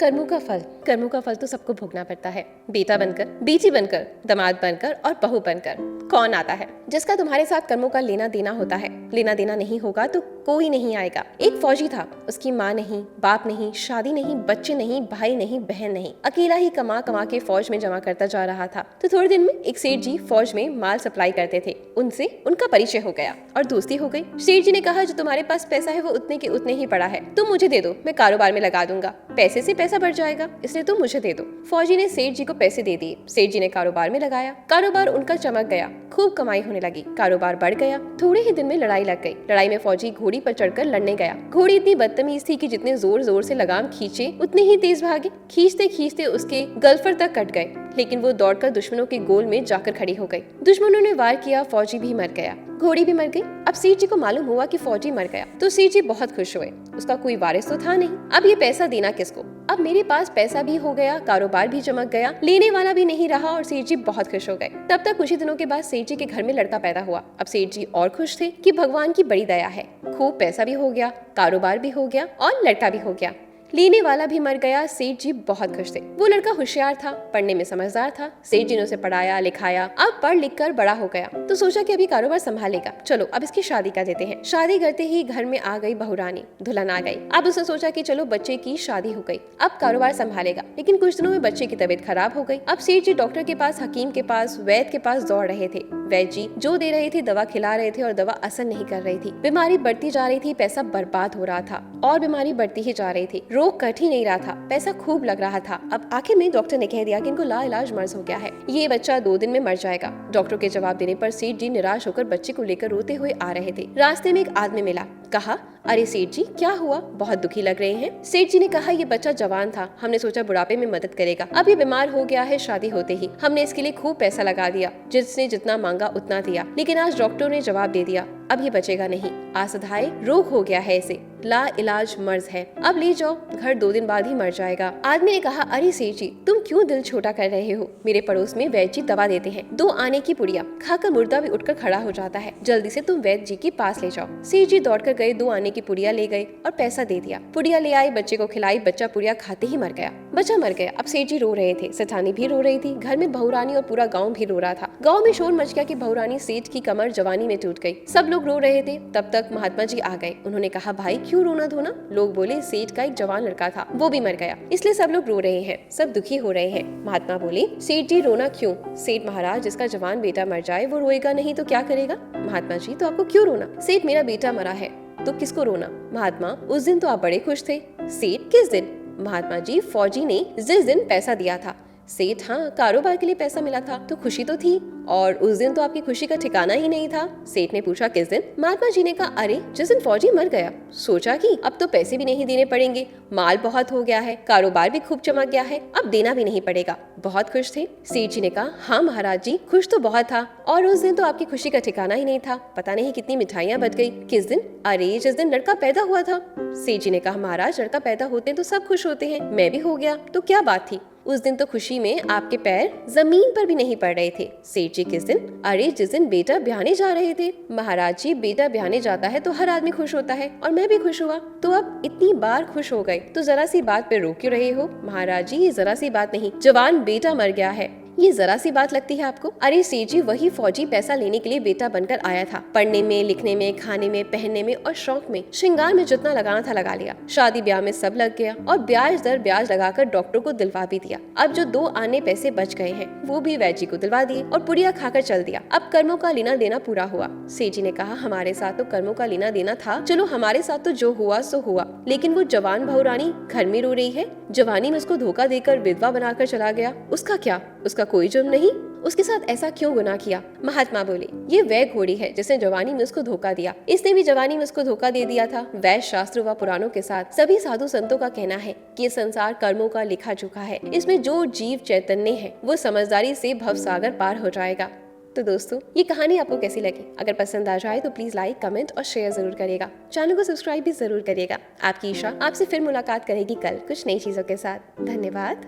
कर्मों का फल तो सबको भोगना पड़ता है। बेटा बनकर, बेटी बनकर, दामाद बनकर और बहू बनकर कौन आता है जिसका तुम्हारे साथ कर्मों का लेना देना होता है। लेना देना नहीं होगा तो कोई नहीं आएगा। एक फौजी था, उसकी माँ नहीं, बाप नहीं, शादी नहीं, बच्चे नहीं, भाई नहीं, बहन नहीं, अकेला ही कमा कमा के फौज में जमा करता जा रहा था। तो थोड़े दिन में एक सेठ जी फौज में माल सप्लाई करते थे। उनसे उनका परिचय हो गया और दोस्ती हो गई। सेठ जी ने कहा, जो तुम्हारे पास पैसा है वो उतने के उतने ही पड़ा है, तुम मुझे दे दो, मैं कारोबार में लगा दूंगा। पैसे से पैसा बढ़ जाएगा, इसलिए तुम मुझे दे दो। फौजी ने सेठ जी को पैसे दे दिए। सेठ जी ने कारोबार में लगाया। कारोबार उनका चमक गया, खूब कमाई होने लगी, कारोबार बढ़ गया। थोड़े ही दिन में लड़ाई लग गई। लड़ाई में फौजी घोड़ी पर चढ़कर लड़ने गया। घोड़ी इतनी बदतमीज थी कि जितने जोर जोर से लगाम खींचे उतने ही तेज भागे। खींचते खींचते उसके गलफर तक कट गए, लेकिन वो दौड़कर दुश्मनों के गोल में जाकर खड़ी हो गई। दुश्मनों ने वार किया, फौजी भी मर गया, घोड़ी भी मर गई। अब सेठ जी को मालूम हुआ कि फौजी मर गया तो सेठ जी बहुत खुश हुए। उसका कोई वारिस तो था नहीं, अब ये पैसा देना किसको। अब मेरे पास पैसा भी हो गया, कारोबार भी चमक गया, लेने वाला भी नहीं रहा और सेठ जी बहुत खुश हो गए। तब तक कुछ ही दिनों के बाद सेठ जी के घर में लड़का पैदा हुआ। अब सेठ जी और खुश थे कि भगवान की बड़ी दया है, खूब पैसा भी हो गया, कारोबार भी हो गया और लड़का भी हो गया, लेने वाला भी मर गया। सेठ जी बहुत खुश थे। वो लड़का होशियार था, पढ़ने में समझदार था। सेठ जी ने उसे पढ़ाया लिखाया। अब पढ़ लिख कर बड़ा हो गया तो सोचा कि अभी कारोबार संभालेगा, चलो अब इसकी शादी कर देते हैं। शादी करते ही घर में आ गई बहुरानी, दुल्हन आ गई। अब उसने सोचा कि चलो बच्चे की शादी हो गई, अब कारोबार संभालेगा। लेकिन कुछ दिनों में बच्चे की तबीयत खराब हो गई। अब सेठ जी डॉक्टर के पास, हकीम के पास, वैद्य के पास दौड़ रहे थे। वैद्य जी जो दे रहे थे दवा खिला रहे थे और दवा असर नहीं कर रही थी। बीमारी बढ़ती जा रही थी, पैसा बर्बाद हो रहा था और बीमारी बढ़ती ही जा रही थी। रोग कट ही नहीं रहा था, पैसा खूब लग रहा था। अब आखिर में डॉक्टर ने कह दिया कि इनको लाइलाज मर्ज हो गया है, ये बच्चा 2 दिन में मर जाएगा। डॉक्टर के जवाब देने पर सेठ जी निराश होकर बच्चे को लेकर रोते हुए आ रहे थे। रास्ते में एक आदमी मिला, कहा, अरे सेठ जी क्या हुआ, बहुत दुखी लग रहे हैं। सेठ जी ने कहा, ये बच्चा जवान था, हमने सोचा बुढ़ापे में मदद करेगा, अब ये बीमार हो गया है शादी होते ही। हमने इसके लिए खूब पैसा लगा दिया, जिसने जितना मांगा उतना दिया, लेकिन आज डॉक्टर ने जवाब दे दिया, अब ये बचेगा नहीं, असहाय रोग हो गया है, इसे ला इलाज मर्ज है, अब ले जाओ घर, 2 दिन बाद ही मर जाएगा। आदमी ने कहा, अरे सेठ जी तुम क्यों दिल छोटा कर रहे हो, मेरे पड़ोस में वैद्य जी दवा देते हैं, 2 आने की पुड़िया खाकर मुर्दा भी उठकर खड़ा हो जाता है, जल्दी से तुम वैद्य जी के पास ले जाओ। सेठ जी दौड़कर गए, 2 आने की पुड़िया ले गए और पैसा दे दिया। पुड़िया ले आए, बच्चे को खिलाई, बच्चा पुड़िया खाते ही मर गया। बच्चा मर गया। अब सेठ जी रो रहे थे, सेठानी भी रो रही थी, घर में बहुरानी और पूरा गाँव भी रो रहा था। गाँव में शोर मच गया कि बहुरानी सेठ की कमर जवानी में टूट गई। सब लोग रो रहे थे। तब तक महात्मा जी आ गए। उन्होंने कहा, भाई क्यों रोना धोना। लोग बोले, सेठ का एक जवान लड़का था, वो भी मर गया, इसलिए सब लोग रो रहे हैं, सब दुखी हो रहे हैं। महात्मा बोले, सेठ जी रोना क्यों। सेठ महाराज, जिसका जवान बेटा मर जाए वो रोएगा नहीं तो क्या करेगा। महात्मा जी, तो आपको क्यों रोना। सेठ, मेरा बेटा मरा है तो किसको रोना। महात्मा, उस दिन तो आप बड़े खुश थे। सेठ, किस दिन। महात्मा जी, फौजी ने जिस दिन पैसा दिया था। सेठ, हाँ कारोबार के लिए पैसा मिला था तो खुशी तो थी, और उस दिन तो आपकी खुशी का ठिकाना ही नहीं था। सेठ ने पूछा, किस दिन। महात्मा जी ने कहा, अरे जिस दिन फौजी मर गया। सोचा कि अब तो पैसे भी नहीं देने पड़ेंगे, माल बहुत हो गया है, कारोबार भी खूब चमक गया है, अब देना भी नहीं पड़ेगा। बहुत खुश थे। सेठ जी ने कहा, हाँ महाराज जी खुश तो बहुत था, और उस दिन तो आपकी खुशी का ठिकाना ही नहीं था, पता नहीं कितनी मिठाइयाँ बच गई। किस दिन। अरे जिस दिन लड़का पैदा हुआ था। सेठ जी ने कहा, महाराज लड़का पैदा होते तो सब खुश होते हैं, मैं भी हो गया तो क्या बात थी। उस दिन तो खुशी में आपके पैर जमीन पर भी नहीं पड़ रहे थे। सेठ जी, किस दिन। अरे जिस दिन बेटा ब्याहने जा रहे थे। महाराज जी, बेटा ब्याहने जाता है तो हर आदमी खुश होता है, और मैं भी खुश हुआ, तो अब इतनी बार खुश हो गए तो जरा सी बात पे रो क्यों रहे हो। महाराज जी, ये जरा सी बात नहीं, जवान बेटा मर गया है, ये जरा सी बात लगती है आपको। अरे सेठ जी, वही फौजी पैसा लेने के लिए बेटा बनकर आया था, पढ़ने में, लिखने में, खाने में, पहनने में और शौक में, श्रृंगार में जितना लगाना था लगा लिया, शादी ब्याह में सब लग गया, और ब्याज दर ब्याज लगाकर डॉक्टर को दिलवा भी दिया। अब जो 2 आने पैसे बच गए हैं वो भी वैद्य जी को दिलवा दिए और पुड़िया खाकर चल दिया। अब कर्मों का लेना देना पूरा हुआ। सेठ जी ने कहा, हमारे साथ तो कर्मों का लेना देना था, चलो हमारे साथ तो जो हुआ सो हुआ, लेकिन वो जवान बहुरानी घर में रो रही है, जवानी में उसको धोखा देकर विधवा बनाकर चला गया, उसका क्या, उसका कोई जुर्म नहीं, उसके साथ ऐसा क्यों गुनाह किया। महात्मा बोले, ये वह घोड़ी है जिसने जवानी में उसको धोखा दिया, इसने भी जवानी में उसको धोखा दे दिया था। वैद्य शास्त्र व पुराणों के साथ सभी साधु संतों का कहना है कि ये संसार कर्मों का लिखा चुका है, इसमें जो जीव चैतन्य है वो समझदारी से भव सागर पार हो जाएगा। तो दोस्तों, ये कहानी आपको कैसी लगी। अगर पसंद आ जाए तो प्लीज लाइक, कमेंट और शेयर जरूर करिएगा। चैनल को सब्सक्राइब भी जरूर करिएगा। आपकी ईशा आपसे फिर मुलाकात करेगी कल कुछ नई चीजों के साथ। धन्यवाद।